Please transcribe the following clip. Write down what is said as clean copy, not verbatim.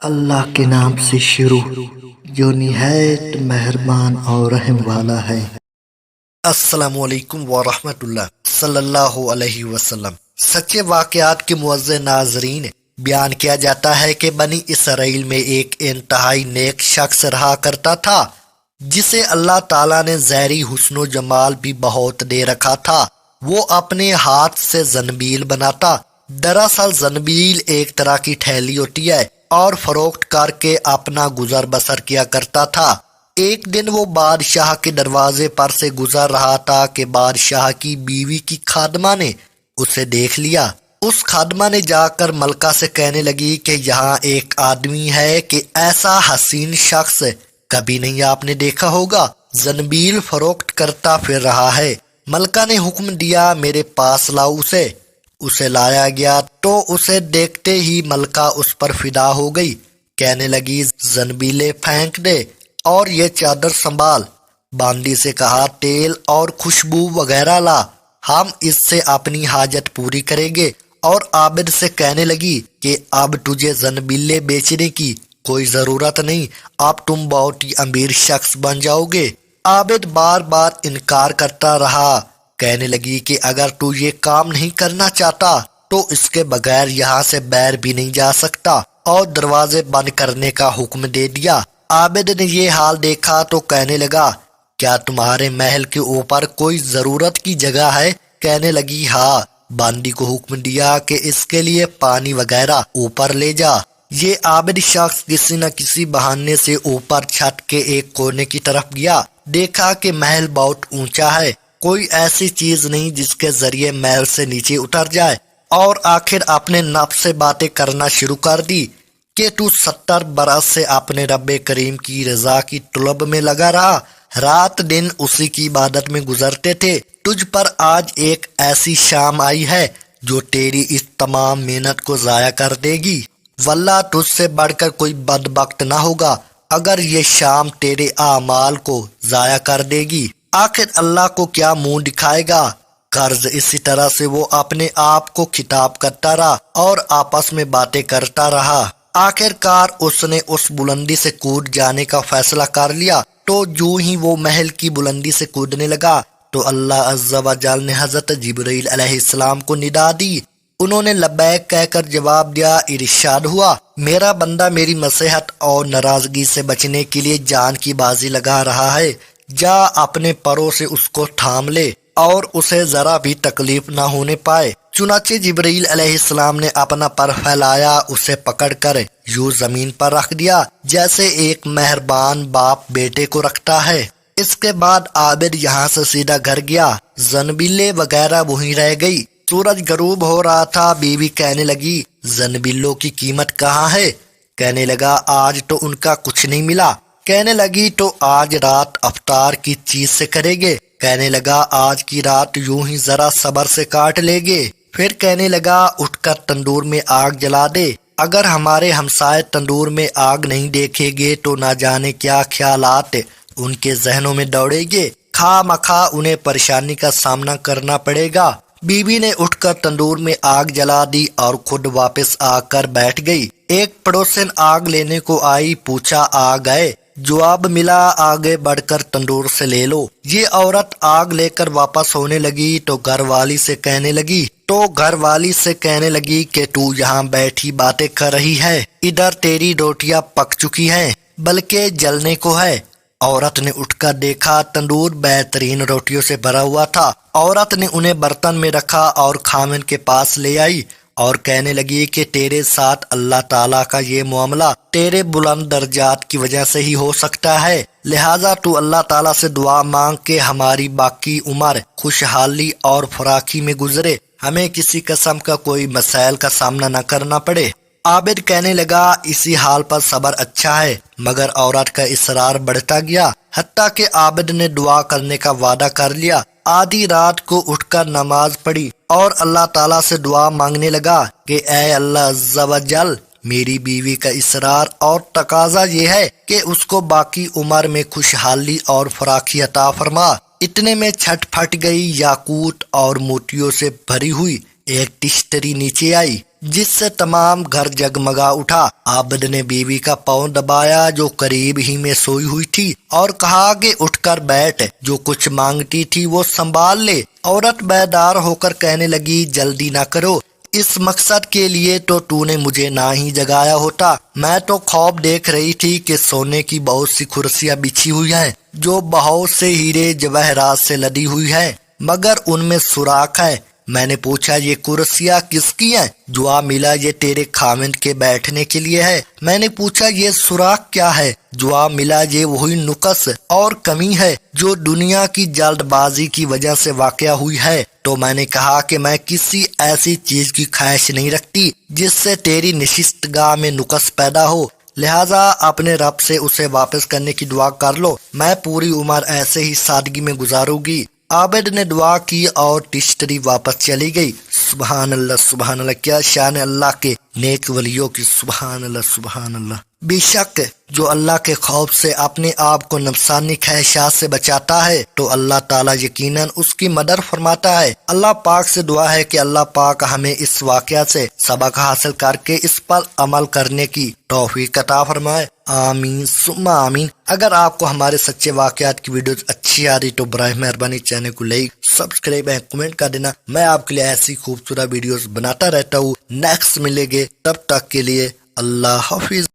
اللہ کے نام سے شروع جو نہایت مہربان اور رحم والا ہے۔ السلام علیکم ورحمۃ اللہ صلی اللہ علیہ وسلم۔ سچے واقعات کے معزز ناظرین، بیان کیا جاتا ہے کہ بنی اسرائیل میں ایک انتہائی نیک شخص رہا کرتا تھا جسے اللہ تعالیٰ نے ظاہری حسن و جمال بھی بہت دے رکھا تھا۔ وہ اپنے ہاتھ سے زنبیل بناتا۔ دراصل زنبیل ایک طرح کی تھیلی ہوتی ہے اور فروخت کر کے اپنا گزر بسر کیا کرتا تھا۔ ایک دن وہ بادشاہ کے دروازے پر سے گزر رہا تھا کہ بادشاہ کی بیوی کی خادمہ نے اسے دیکھ لیا۔ اس خادمہ نے جا کر ملکہ سے کہنے لگی کہ یہاں ایک آدمی ہے کہ ایسا حسین شخص کبھی نہیں آپ نے دیکھا ہوگا، زنبیل فروخت کرتا پھر رہا ہے۔ ملکہ نے حکم دیا میرے پاس لاؤ اسے لایا گیا تو اسے دیکھتے ہی ملکہ اس پر فدا ہو گئی۔ کہنے لگی زنبیلے پھینک دے اور یہ چادر سنبھال۔ باندی سے کہا تیل اور خوشبو وغیرہ لا، ہم اس سے اپنی حاجت پوری کریں گے۔ اور عابد سے کہنے لگی کہ اب تجھے زنبیلے بیچنے کی کوئی ضرورت نہیں، اب تم بہت ہی امیر شخص بن جاؤ گے۔ عابد بار بار انکار کرتا رہا۔ کہنے لگی کہ اگر تو یہ کام نہیں کرنا چاہتا تو اس کے بغیر یہاں سے باہر بھی نہیں جا سکتا، اور دروازے بند کرنے کا حکم دے دیا۔ عابد نے یہ حال دیکھا تو کہنے لگا کیا تمہارے محل کے اوپر کوئی ضرورت کی جگہ ہے؟ کہنے لگی ہاں۔ باندی کو حکم دیا کہ اس کے لیے پانی وغیرہ اوپر لے جا۔ یہ عابد شخص کسی نہ کسی بہانے سے اوپر چھت کے ایک کونے کی طرف گیا۔ دیکھا کہ محل بہت اونچا ہے، کوئی ایسی چیز نہیں جس کے ذریعے محل سے نیچے اتر جائے، اور آخر اپنے نفس سے باتیں کرنا شروع کر دی کہ تو 70 برس سے اپنے رب کریم کی رضا کی طلب میں لگا رہا، رات دن اسی کی عبادت میں گزرتے تھے، تجھ پر آج ایک ایسی شام آئی ہے جو تیری اس تمام محنت کو ضائع کر دے گی۔ واللہ تجھ سے بڑھ کر کوئی بدبخت نہ ہوگا اگر یہ شام تیرے اعمال کو ضائع کر دے گی۔ آخر اللہ کو کیا منہ دکھائے گا؟ قرض اسی طرح سے وہ اپنے آپ کو خطاب کرتا رہا اور آپس میں باتیں کرتا رہا۔ آخر کار اس نے اس بلندی سے کود جانے کا فیصلہ کر لیا۔ تو جو ہی وہ محل کی بلندی سے کودنے لگا تو اللہ عز و جل نے حضرت جبرائیل علیہ السلام کو ندا دی۔ انہوں نے لبیک کہہ کر جواب دیا۔ ارشاد ہوا میرا بندہ میری مصلحت اور ناراضگی سے بچنے کے لیے جان کی بازی لگا رہا ہے، جا اپنے پروں سے اس کو تھام لے اور اسے ذرا بھی تکلیف نہ ہونے پائے۔ چنانچہ جبرائیل علیہ السلام نے اپنا پر پھیلایا، اسے پکڑ کر یوں زمین پر رکھ دیا جیسے ایک مہربان باپ بیٹے کو رکھتا ہے۔ اس کے بعد عابد یہاں سے سیدھا گھر گیا، زنبیلے وغیرہ وہیں رہ گئی۔ سورج غروب ہو رہا تھا، بیوی کہنے لگی زنبیلوں کی قیمت کہاں ہے؟ کہنے لگا آج تو ان کا کچھ نہیں ملا۔ کہنے لگی تو آج رات افطار کی چیز سے کرے گے؟ کہنے لگا آج کی رات یوں ہی ذرا صبر سے کاٹ لے گے۔ پھر کہنے لگا اٹھ کر تندور میں آگ جلا دے، اگر ہمارے ہمسائے تندور میں آگ نہیں دیکھیں گے تو نہ جانے کیا خیالات ان کے ذہنوں میں دوڑیں گے، خواہ مخواہ انہیں پریشانی کا سامنا کرنا پڑے گا۔ بیوی نے اٹھ کر تندور میں آگ جلا دی اور خود واپس آ کر بیٹھ گئی۔ ایک پڑوسن آگ لینے کو آئی، پوچھا آ گئے؟ جواب ملا آگے بڑھ کر تندور سے لے لو۔ یہ عورت آگ لے کر واپس ہونے لگی تو گھر والی سے کہنے لگی کہ تو یہاں بیٹھی باتیں کر رہی ہے، ادھر تیری روٹیاں پک چکی ہیں بلکہ جلنے کو ہے۔ عورت نے اٹھ کر دیکھا، تندور بہترین روٹیوں سے بھرا ہوا تھا۔ عورت نے انہیں برتن میں رکھا اور خامن کے پاس لے آئی اور کہنے لگی کہ تیرے ساتھ اللہ تعالیٰ کا یہ معاملہ تیرے بلند درجات کی وجہ سے ہی ہو سکتا ہے، لہٰذا تو اللہ تعالیٰ سے دعا مانگ کہ ہماری باقی عمر خوشحالی اور فراخی میں گزرے، ہمیں کسی قسم کا کوئی مسائل کا سامنا نہ کرنا پڑے۔ عابد کہنے لگا اسی حال پر صبر اچھا ہے، مگر عورت کا اصرار بڑھتا گیا، حتیٰ کہ عابد نے دعا کرنے کا وعدہ کر لیا۔ آدھی رات کو اٹھ کر نماز پڑھی اور اللہ تعالیٰ سے دعا مانگنے لگا کہ اے اللہ عز و جل، میری بیوی کا اصرار اور تقاضا یہ ہے کہ اس کو باقی عمر میں خوشحالی اور فراخی عطا فرما۔ اتنے میں چھٹ پھٹ گئی، یاقوت اور موتیوں سے بھری ہوئی ایک تشتری نیچے آئی۔ جس سے تمام گھر جگمگا اٹھا۔ عابد نے بیوی کا پاؤں دبایا جو قریب ہی میں سوئی ہوئی تھی اور کہا کہ اٹھ کر بیٹھ، جو کچھ مانگتی تھی وہ سنبھال لے۔ عورت بیدار ہو کر کہنے لگی جلدی نہ کرو، اس مقصد کے لیے تو نے مجھے نہ ہی جگایا ہوتا۔ میں تو خواب دیکھ رہی تھی کہ سونے کی بہت سی کرسیاں بچھی ہوئی ہیں جو بہت سے ہیرے جواہرات سے لدی ہوئی ہیں، مگر ان میں سوراخ ہے۔ میں نے پوچھا یہ کرسیاں کس کی ہیں؟ جواب ملا یہ تیرے خاوند کے بیٹھنے کے لیے ہے۔ میں نے پوچھا یہ سوراخ کیا ہے؟ جواب ملا یہ وہی نقص اور کمی ہے جو دنیا کی جلد بازی کی وجہ سے واقع ہوئی ہے۔ تو میں نے کہا کہ میں کسی ایسی چیز کی خواہش نہیں رکھتی جس سے تیری نشست گاہ میں نقص پیدا ہو، لہٰذا اپنے رب سے اسے واپس کرنے کی دعا کر لو، میں پوری عمر ایسے ہی سادگی میں گزاروں گی۔ عابد نے دعا کی اور تشتری واپس چلی گئی۔ سبحان اللہ، کیا شان اللہ کے نیک ولیوں کی، سبحان اللہ۔ بے شک جو اللہ کے خوف سے اپنے آپ کو نفسانی خواہشات سے بچاتا ہے تو اللہ تعالیٰ یقیناً اس کی مدد فرماتا ہے۔ اللہ پاک سے دعا ہے کہ اللہ پاک ہمیں اس واقعہ سے سبق حاصل کر کے اس پر عمل کرنے کی توفیق عطا فرمائے، آمین ثم آمین۔ اگر آپ کو ہمارے سچے واقعات کی ویڈیوز اچھی آ رہی تو براہ مہربانی چینل کو لائک، سبسکرائب اور کمنٹ کر دینا۔ میں آپ کے لیے ایسی خوبصورت ویڈیوز بناتا رہتا ہوں۔ نیکسٹ ملیں گے، تب تک کے لیے اللہ حافظ۔